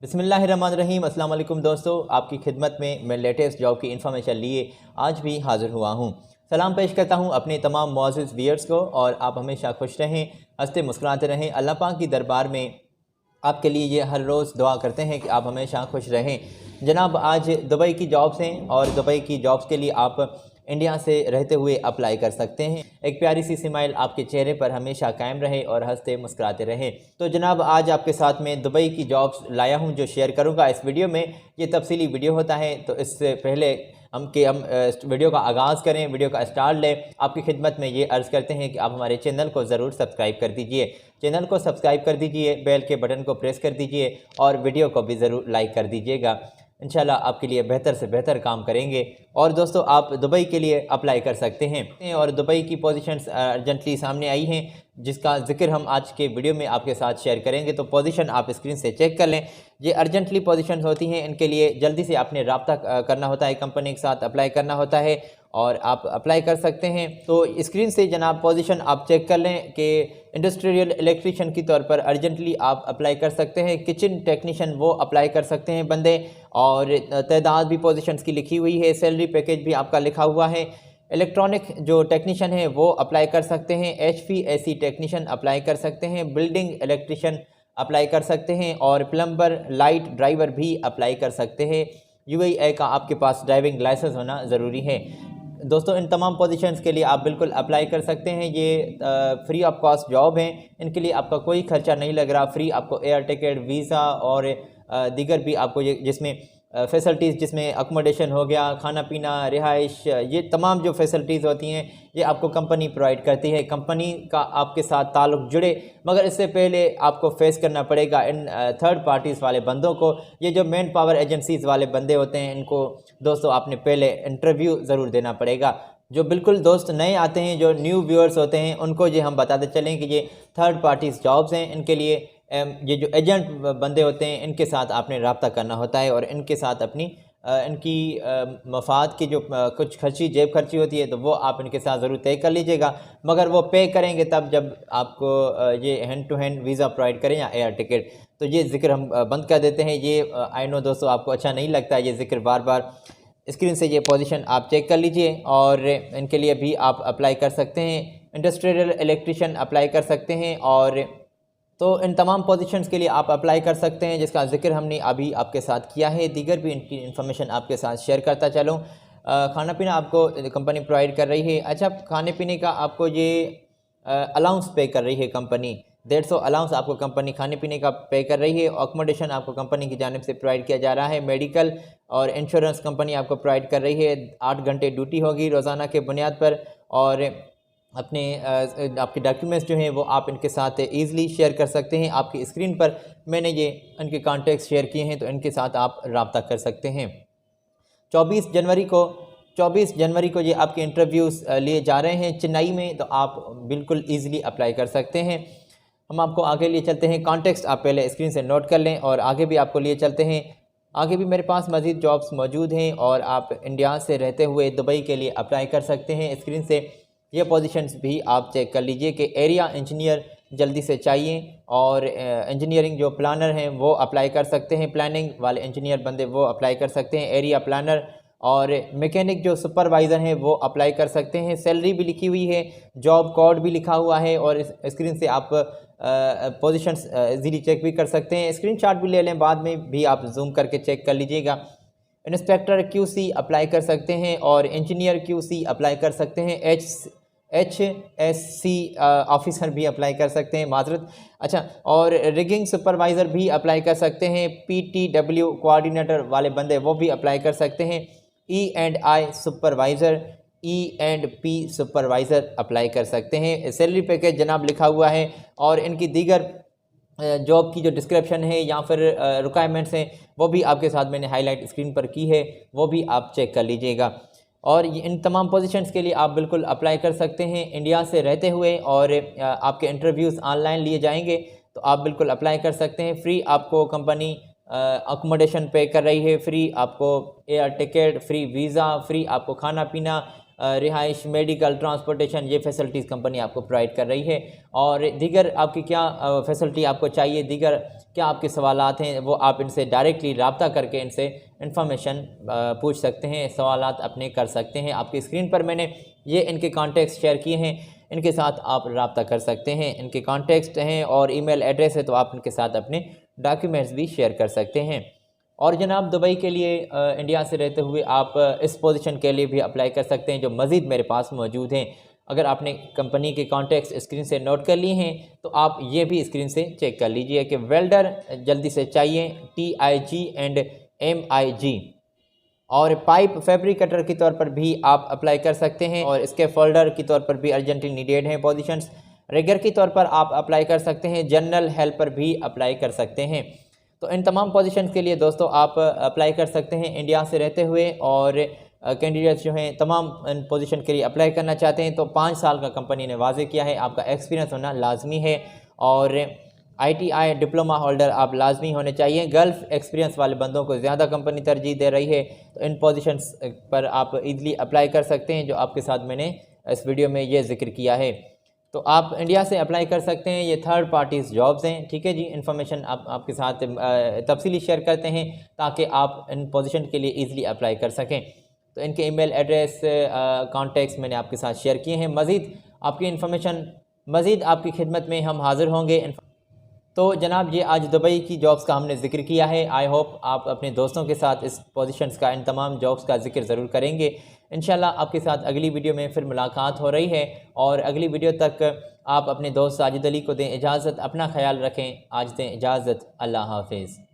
बिस्मिल्लाहिर्रहमानिर्रहीम। अस्सलाम वालेकुम दोस्तों, आपकी खिदमत में मैं लेटेस्ट जॉब की इन्फॉर्मेशन लिए आज भी हाज़िर हुआ हूँ। सलाम पेश करता हूँ अपने तमाम मुअज़्ज़िज़ व्यूअर्स को और आप हमेशा खुश रहें, हंसते मुस्कुराते रहें। अल्लाह पाक की दरबार में आपके लिए ये हर रोज़ दुआ करते हैं कि आप हमेशा खुश रहें। जनाब, आज दुबई की जॉब्स हैं और दुबई की जॉब्स के लिए आप इंडिया से रहते हुए अप्लाई कर सकते हैं। एक प्यारी सी स्माइल आपके चेहरे पर हमेशा कायम रहे और हंसते मुस्कुराते रहें। तो जनाब, आज आपके साथ में दुबई की जॉब्स लाया हूं जो शेयर करूंगा इस वीडियो में। ये तफसीली वीडियो होता है, तो इससे पहले हम वीडियो का आगाज़ करें, वीडियो का स्टार्ट लें, आपकी खिदमत में ये अर्ज़ करते हैं कि आप हमारे चैनल को ज़रूर सब्सक्राइब कर दीजिए। चैनल को सब्सक्राइब कर दीजिए, बेल के बटन को प्रेस कर दीजिए और वीडियो को भी ज़रूर लाइक कर दीजिएगा। इंशाल्लाह आपके लिए बेहतर से बेहतर काम करेंगे। और दोस्तों, आप दुबई के लिए अप्लाई कर सकते हैं और दुबई की पोजीशंस अर्जेंटली सामने आई हैं जिसका ज़िक्र हम आज के वीडियो में आपके साथ शेयर करेंगे। तो पोजीशन आप स्क्रीन से चेक कर लें। ये अर्जेंटली पोजीशंस होती हैं, इनके लिए जल्दी से आपने रब्ता करना होता है, कंपनी के साथ अप्लाई करना होता है और आप अप्लाई कर सकते हैं। तो स्क्रीन से जनाब पोजीशन आप चेक कर लें कि इंडस्ट्रियल इलेक्ट्रीशियन की तौर पर अर्जेंटली आप अप्लाई कर सकते हैं। किचन टेक्नीशियन वो अप्लाई कर सकते हैं बंदे, और तादाद भी पोजीशंस की लिखी हुई है, सैलरी पैकेज भी आपका लिखा हुआ है। इलेक्ट्रॉनिक जो टेक्नीशियन है वो अप्लाई कर सकते हैं, HVAC टेक्नीशियन अप्लाई कर सकते हैं, बिल्डिंग इलेक्ट्रीशियन अप्लाई कर सकते हैं और प्लम्बर लाइट ड्राइवर भी अप्लाई कर सकते हैं। UAE का आपके पास ड्राइविंग लाइसेंस होना ज़रूरी है। दोस्तों, इन तमाम पोजीशंस के लिए आप बिल्कुल अप्लाई कर सकते हैं। ये फ्री ऑफ कॉस्ट जॉब हैं, इनके लिए आपका कोई खर्चा नहीं लग रहा। फ्री आपको एयर टिकट, वीज़ा और दीगर भी आपको ये जिसमें फ़ैसिलिटीज़, जिसमें अकोमोडेशन हो गया, खाना पीना, रिहाइश, ये तमाम जो फैसिलिटीज़ होती हैं ये आपको कंपनी प्रोवाइड करती है। कंपनी का आपके साथ ताल्लुक़ जुड़े, मगर इससे पहले आपको फेस करना पड़ेगा इन थर्ड पार्टीज़ वाले बंदों को। ये जो मैन पावर एजेंसीज़ वाले बंदे होते हैं, इनको दोस्तों आपने पहले इंटरव्यू ज़रूर देना पड़ेगा। जो बिल्कुल दोस्त नए आते हैं, जो न्यू व्यूअर्स होते हैं, उनको ये हम बताते चलें कि ये थर्ड पार्टीज़ जॉब्स हैं। इनके लिए ये जो एजेंट बंदे होते हैं, इनके साथ आपने रब्ता करना होता है और इनके साथ अपनी इनकी मफाद की जो कुछ खर्ची, जेब खर्ची होती है, तो वो आप इनके साथ ज़रूर तय कर लीजिएगा। मगर वो पे करेंगे तब जब आपको ये hand to hand visa provide करें या एयर टिकट। तो ये ज़िक्र हम बंद कर देते हैं। ये आई नो दोस्तों आपको अच्छा नहीं लगता ये ज़िक्र बार बार। स्क्रीन से ये पोजीशन आप चेक कर लीजिए और इनके लिए भी आप अप्लाई कर सकते हैं। इंडस्ट्रियल इलेक्ट्रीशियन अप्लाई कर सकते हैं, और तो इन तमाम पोजीशंस के लिए आप अप्लाई कर सकते हैं जिसका ज़िक्र हमने अभी आपके साथ किया है। दीगर भी इनकी इन्फॉर्मेशन आपके साथ शेयर करता चलूँ। खाना पीना आपको कंपनी प्रोवाइड कर रही है। अच्छा, खाने पीने का आपको ये अलाउंस पे कर रही है कंपनी। 150 अलाउंस आपको कंपनी खाने पीने का पे कर रही है। अकोमोडेशन आपको कंपनी की जानिब से प्रोवाइड किया जा रहा है। मेडिकल और इंश्योरेंस कंपनी आपको प्रोवाइड कर रही है। 8 घंटे ड्यूटी होगी रोज़ाना के बुनियाद पर, और अपने आपके डॉक्यूमेंट्स जो हैं वो आप इनके साथ ईज़िली शेयर कर सकते हैं। आपकी स्क्रीन पर मैंने ये इनके कॉन्टैक्ट शेयर किए हैं, तो इनके साथ आप रब्ता कर सकते हैं। 24 जनवरी को ये आपके इंटरव्यूज़ लिए जा रहे हैं चेन्नई में, तो आप बिल्कुल ईज़िली अप्लाई कर सकते हैं। हम आपको आगे लिए चलते हैं। कॉन्टेक्स्ट आप पहले स्क्रीन से नोट कर लें और आगे भी आपको लिए चलते हैं। आगे भी मेरे पास मज़ीद जॉब्स मौजूद हैं और आप इंडिया से रहते हुए दुबई के लिए अप्लाई कर सकते हैं। स्क्रीन से ये पोजीशंस भी आप चेक कर लीजिए कि एरिया इंजीनियर जल्दी से चाहिए, और इंजीनियरिंग जो प्लानर हैं वो अप्लाई कर सकते हैं। प्लानिंग वाले इंजीनियर बंदे वो अप्लाई कर सकते हैं। एरिया प्लानर और मैकेनिक जो सुपरवाइज़र हैं वो अप्लाई कर सकते हैं। सैलरी भी लिखी हुई है, जॉब कोड भी लिखा हुआ है, और इस स्क्रीन से आप पोजीशंस इजीली चेक भी कर सकते हैं। स्क्रीनशॉट भी ले लें, बाद में भी आप जूम करके चेक कर लीजिएगा। इंस्पेक्टर QC अप्लाई कर सकते हैं और इंजीनियर QC अप्लाई कर सकते हैं। HSC ऑफिसर भी अप्लाई कर सकते हैं, माजरत। अच्छा, और रिगिंग सुपरवाइज़र भी अप्लाई कर सकते हैं। PTW कोऑर्डिनेटर वाले बंदे वो भी अप्लाई कर सकते हैं। E&I supervisor, E&P supervisor apply कर सकते हैं। सैलरी पैकेज जनाब लिखा हुआ है, और इनकी दीगर जॉब की जो डिस्क्रिप्शन है या फिर रिक्वायरमेंट्स हैं वो भी आपके साथ मैंने हाईलाइट स्क्रीन पर की है, वो भी आप चेक कर लीजिएगा। और इन तमाम पोजीशंस के लिए आप बिल्कुल अप्लाई कर सकते हैं इंडिया से रहते हुए, और आपके इंटरव्यूज़ ऑनलाइन लिए जाएंगे, तो आप बिल्कुल अप्लाई कर सकते हैं। फ्री आपको कंपनी अकोमोडेशन पे कर रही है, फ्री आपको air ticket, free visa, free आपको खाना पीना, रिहाइश, मेडिकल, ट्रांसपोर्टेशन, ये फैसिलिटीज़ कंपनी आपको प्रोवाइड कर रही है। और दीगर आपकी क्या फैसिलिटी आपको चाहिए, दीगर क्या आपके सवालात हैं, वो आप इनसे डायरेक्टली रब्ता करके इनसे इंफॉर्मेशन पूछ सकते हैं, सवालात अपने कर सकते हैं। आपकी स्क्रीन पर मैंने ये इनके कॉन्टेक्ट शेयर किए हैं, इनके साथ आप रब्ता कर सकते हैं। इनके कॉन्टेक्ट हैं और ईमेल एड्रेस है, तो आप इनके साथ अपने डॉक्यूमेंट्स भी शेयर कर सकते हैं। और जनाब दुबई के लिए इंडिया से रहते हुए आप इस पोजीशन के लिए भी अप्लाई कर सकते हैं जो मज़ीद मेरे पास मौजूद हैं। अगर आपने कंपनी के कॉन्टैक्ट्स स्क्रीन से नोट कर लिए हैं तो आप ये भी स्क्रीन से चेक कर लीजिए कि वेल्डर जल्दी से चाहिए, TIG एंड MIG। और पाइप फैब्रिकेटर के तौर पर भी आप अप्लाई कर सकते हैं और इसके फोल्डर के तौर पर भी अर्जेंटली नीडेड हैं पोजीशंस। रिगर के तौर पर आप अप्लाई कर सकते हैं, जनरल हेल्पर भी अप्लाई कर सकते हैं। तो इन तमाम पोजीशन के लिए दोस्तों आप अप्लाई कर सकते हैं इंडिया से रहते हुए। और कैंडिडेट्स जो हैं तमाम इन पोजीशन के लिए अप्लाई करना चाहते हैं तो 5 साल का कंपनी ने वाजे किया है, आपका एक्सपीरियंस होना लाजमी है। और ITI डिप्लोमा होल्डर आप लाजमी होने चाहिए। गल्फ़ एक्सपीरियंस वाले बंदों को ज़्यादा कंपनी तरजीह दे रही है, तो इन पोजीशंस पर आप इजीली अप्लाई कर सकते हैं जो आपके साथ मैंने इस वीडियो में ये जिक्र किया है। तो आप इंडिया से अप्लाई कर सकते हैं, ये थर्ड पार्टीज़ जॉब्स हैं, ठीक है जी। इन्फॉर्मेशन आपके साथ तफसीली शेयर करते हैं ताकि आप इन पोजीशन के लिए ईज़िली अप्लाई कर सकें। तो इनके ईमेल एड्रेस, कॉन्टैक्ट्स मैंने आपके साथ शेयर किए हैं। मज़ीद आपकी इन्फॉर्मेशन, मज़ीद आपकी खिदमत में हम हाज़िर होंगे। तो जनाब ये आज दुबई की जॉब्स का हमने ज़िक्र किया है। आई होप आप अपने दोस्तों के साथ इस पोजीशंस का, इन तमाम जॉब्स का ज़िक्र ज़रूर करेंगे। इंशाल्लाह आपके साथ अगली वीडियो में फिर मुलाकात हो रही है। और अगली वीडियो तक आप अपने दोस्त साजिद अली को दें इजाज़त, अपना ख्याल रखें। आज दें इजाज़त, अल्लाह हाफिज़।